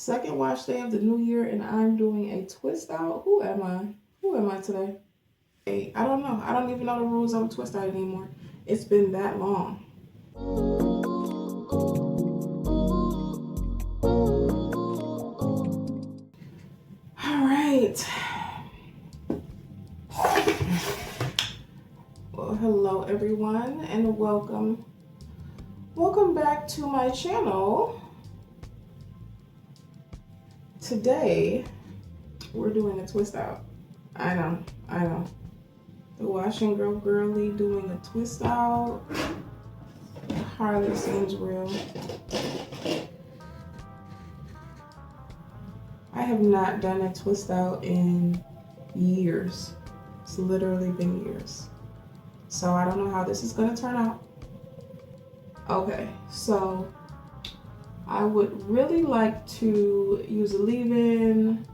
Second wash day of the new year, and I'm doing a twist out. Who am I? Who am I today? Hey, I don't know. I don't even know the rules of a twist out anymore. It's been that long. All right. Well, hello everyone, and welcome. Welcome back to my channel. Today, we're doing a twist out. I know. The Washing Girl Girly doing a twist out hardly seems real. I have not done a twist out in years. It's literally been years. So I don't know how this is gonna turn out. Okay, so I would really like to use a leave-in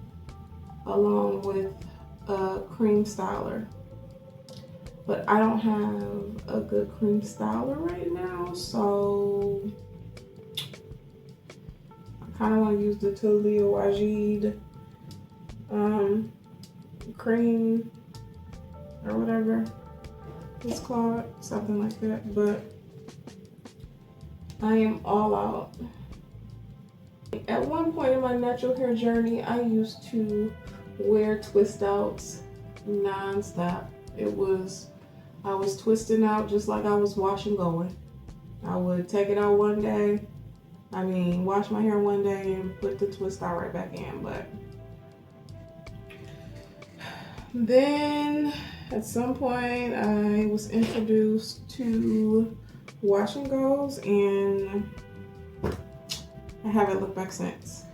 along with a cream styler. But I don't have a good cream styler right now, so I kind of want to use the Totally Wajid cream or whatever it's called, something like that. But I am all out. At one point in my natural hair journey, I used to wear twist outs non-stop. I was twisting out just like I was washing going. I would take it out one day, wash my hair one day and put the twist out right back in. But then at some point I was introduced to wash and goes, and I haven't looked back since.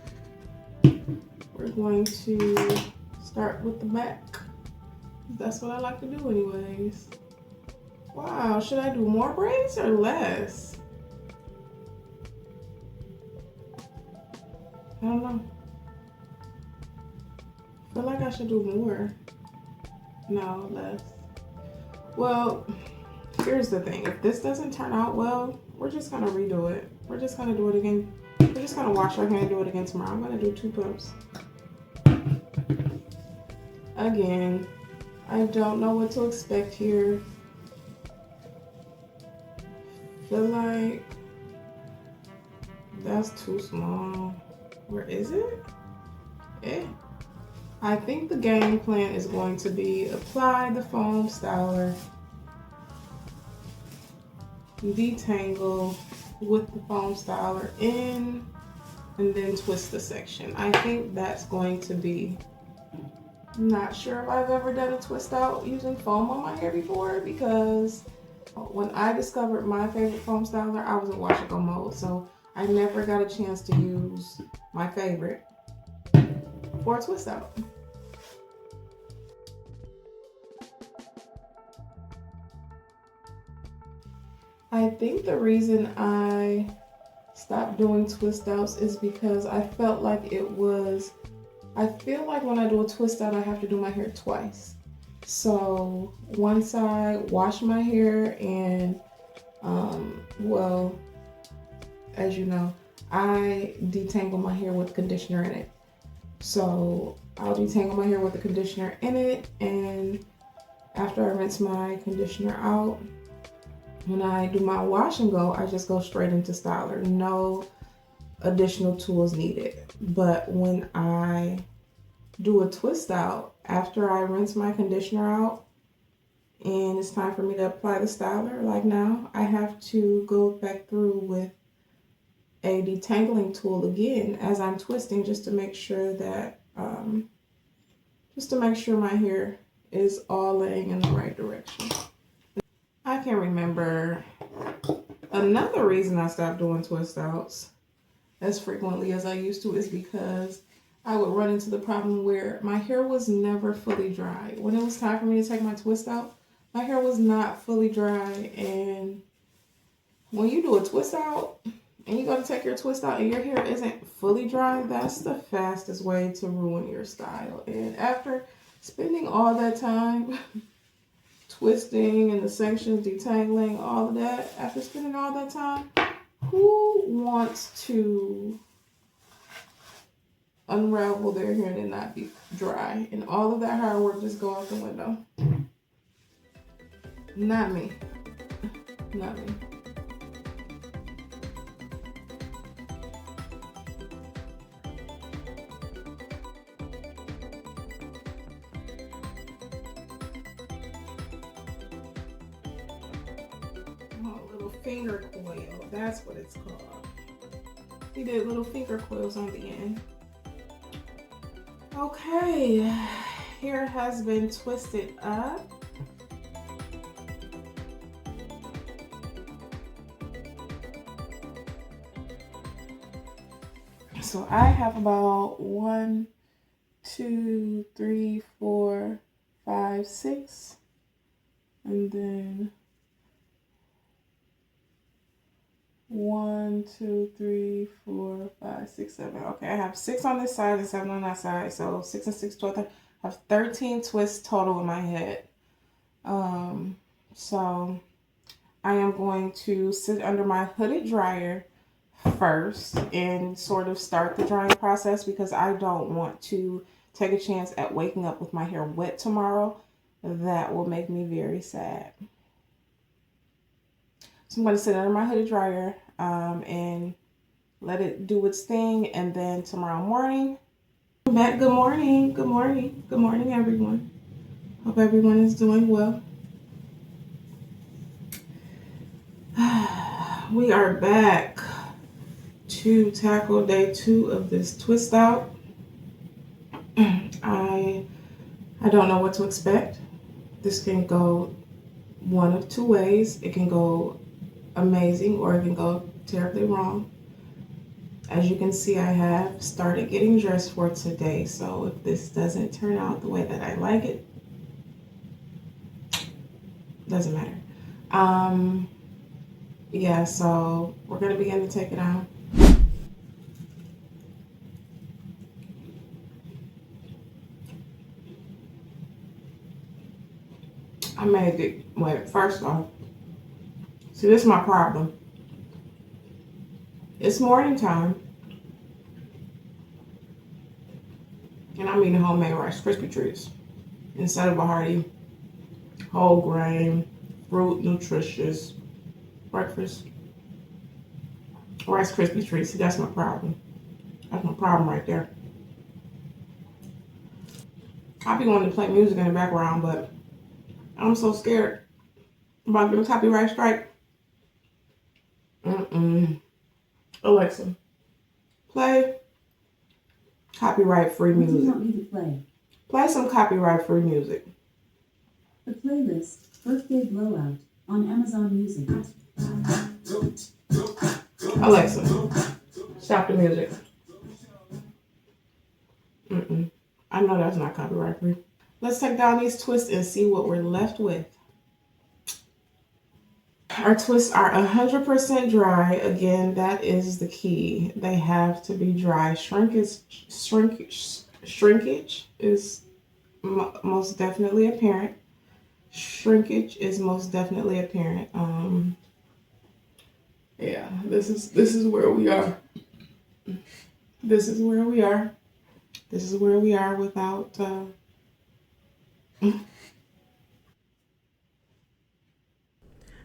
We're going to start with the back. That's what I like to do anyways. Wow, should I do more braids or less? I don't know. I feel like I should do more. No, less. Well, here's the thing. If this doesn't turn out well, we're just gonna redo it. We're just gonna do it again. We're just gonna wash our hair and do it again tomorrow. I'm gonna do 2 pumps. Again, I don't know what to expect here. Feel like that's too small. Where is it? I think the game plan is going to be apply the foam styler, detangle with the foam styler in, and then twist the section. I think that's going to be. I'm not sure if I've ever done a twist out using foam on my hair before, because when I discovered my favorite foam styler, I was in wash and go mode, so I never got a chance to use my favorite for a twist out. I think the reason I stopped doing twist outs is because I felt like I feel like when I do a twist out, I have to do my hair twice. So once I wash my hair and, well, as you know, I detangle my hair with conditioner in it. So I'll detangle my hair with the conditioner in it, and after I rinse my conditioner out, when I do my wash and go, I just go straight into styler. No additional tools needed. But when I do a twist out, after I rinse my conditioner out and it's time for me to apply the styler, like now, I have to go back through with a detangling tool again as I'm twisting, just to make sure that my hair is all laying in the right direction. I can remember another reason I stopped doing twist outs as frequently as I used to is because I would run into the problem where my hair was never fully dry. When it was time for me to take my twist out, my hair was not fully dry. And when you do a twist out and you go to take your twist out and your hair isn't fully dry, that's the fastest way to ruin your style. And after spending all that time twisting and the sections, detangling, all of that, after spending all that time, who wants to unravel their hair and it not be dry. And all of that hard work just go out the window. Not me. Not me. Oh, little finger coil. That's what it's called. See the little finger coils on the end. Okay, hair has been twisted up. So I have about 1, 2, 3, 4, 5, 6, and then 1, 2, 3, 4, 5, 6, 7. Okay, I have 6 on this side and 7 on that side. So 6 and 6, 12. I have 13 twists total in my head. So I am going to sit under my hooded dryer first and sort of start the drying process because I don't want to take a chance at waking up with my hair wet tomorrow. That will make me very sad. So I'm going to sit under my hooded dryer and let it do its thing. And then tomorrow morning, back. Good morning. Good morning. Good morning, everyone. Hope everyone is doing well. We are back to tackle day 2 of this twist out. I don't know what to expect. This can go one of 2 ways. It can go amazing or it can go terribly wrong. As you can see, I have started getting dressed for today. So if this doesn't turn out the way that I like it, doesn't matter. Yeah, so we're gonna begin to take it out. I made it, wait, first off, see, this is my problem. It's morning time, and I'm eating homemade Rice Krispie treats instead of a hearty, whole grain, fruit, nutritious breakfast. Rice Krispie treats, see, that's my problem. That's my problem right there. I be wanting to play music in the background, but I'm so scared about getting a copyright strike. Alexa, play copyright free music. What do you want me to play? Play some copyright free music. The playlist Birthday Blowout on Amazon Music. Alexa, stop the music. I know that's not copyright free. Let's take down these twists and see what we're left with. Our twists are 100% dry. Again, that is the key. They have to be dry. Shrinkage is most definitely apparent. Shrinkage is most definitely apparent. Yeah, this is where we are. This is where we are. This is where we are without.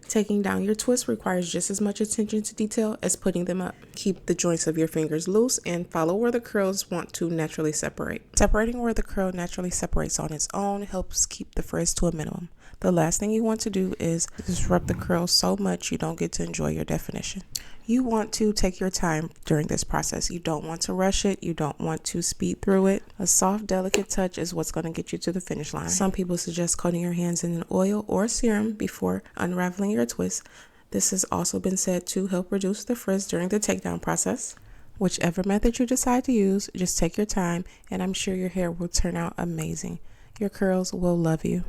Taking down your twist requires just as much attention to detail as putting them up. Keep the joints of your fingers loose and follow where the curls want to naturally separate. Separating where the curl naturally separates on its own helps keep the frizz to a minimum. The last thing you want to do is disrupt the curls so much you don't get to enjoy your definition. You want to take your time during this process. You don't want to rush it. You don't want to speed through it. A soft, delicate touch is what's going to get you to the finish line. Some people suggest coating your hands in an oil or serum before unraveling your twist. This has also been said to help reduce the frizz during the takedown process. Whichever method you decide to use, just take your time and I'm sure your hair will turn out amazing. Your curls will love you.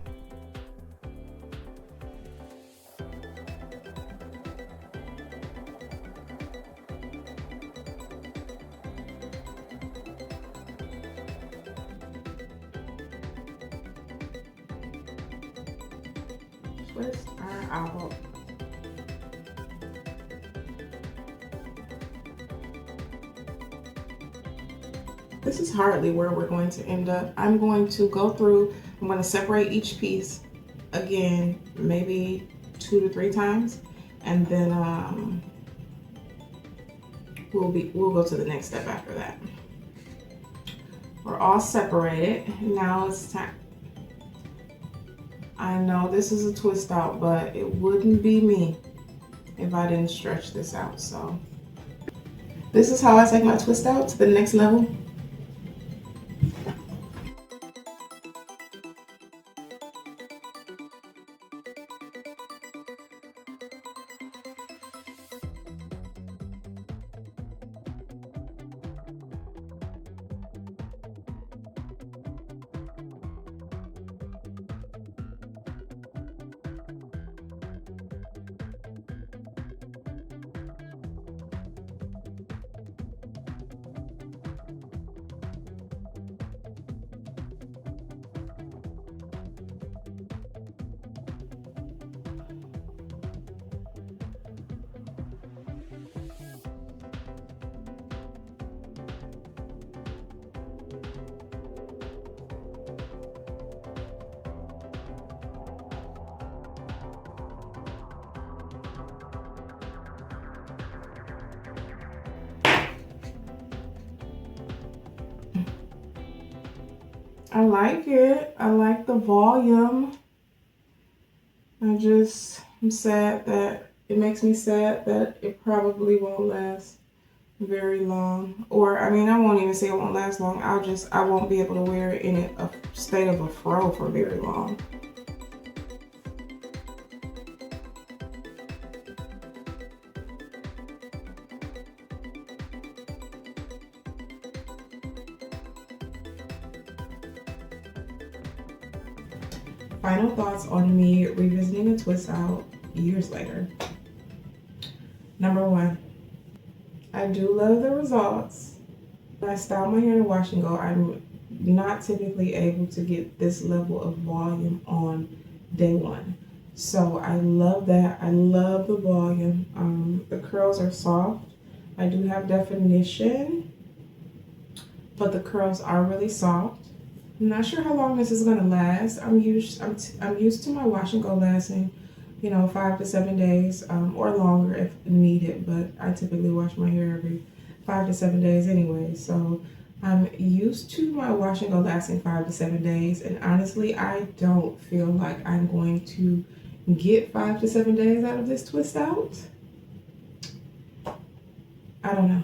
Twist our out. this is hardly where we're going to end up. I'm going to go through, I'm going to separate each piece again, maybe 2 to 3 times, and then we'll go to the next step after that. We're all separated. Now it's time. I know this is a twist out, but it wouldn't be me if I didn't stretch this out. So this is how I take my twist out to the next level. I like it. I like the volume. I'm sad that it makes me sad that it probably won't last very long. Or, I mean, I won't even say it won't last long. I won't be able to wear it in a state of a fro for very long. Final thoughts on me revisiting a twist out years later. Number 1, I do love the results. When I style my hair in a wash and go, I'm not typically able to get this level of volume on day 1. So I love that. I love the volume. The curls are soft. I do have definition, but the curls are really soft. I'm not sure how long this is gonna last. I'm used to my wash and go lasting, 5 to 7 days, or longer if needed. But I typically wash my hair every 5 to 7 days anyway. So I'm used to my wash and go lasting 5 to 7 days. And honestly, I don't feel like I'm going to get 5 to 7 days out of this twist out. I don't know.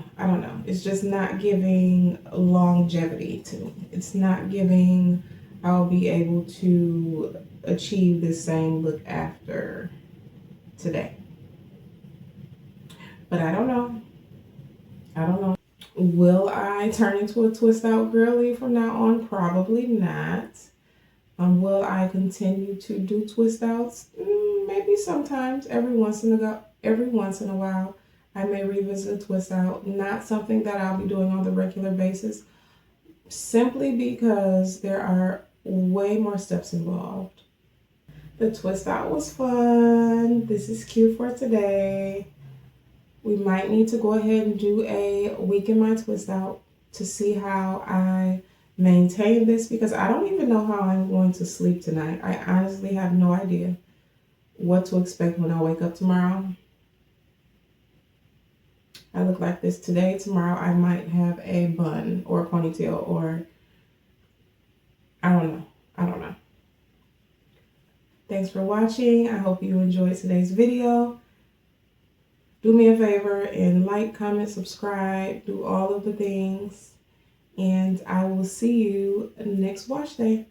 It's just not giving longevity to me. It's not giving I'll be able to achieve this same look after today. But I don't know. Will I turn into a twist out girly from now on? Probably not. Will I continue to do twist outs? Maybe sometimes, every once in a while. I may revisit a twist out. Not something that I'll be doing on the regular basis, simply because there are way more steps involved. The twist out was fun. This is cute for today. We might need to go ahead and do a week in my twist out to see how I maintain this, because I don't even know how I'm going to sleep tonight. I honestly have no idea what to expect when I wake up tomorrow. I look like this today. Tomorrow I might have a bun or a ponytail, or I don't know. Thanks for watching. I hope you enjoyed today's video. Do me a favor and like, comment, subscribe, do all of the things. And I will see you next wash day.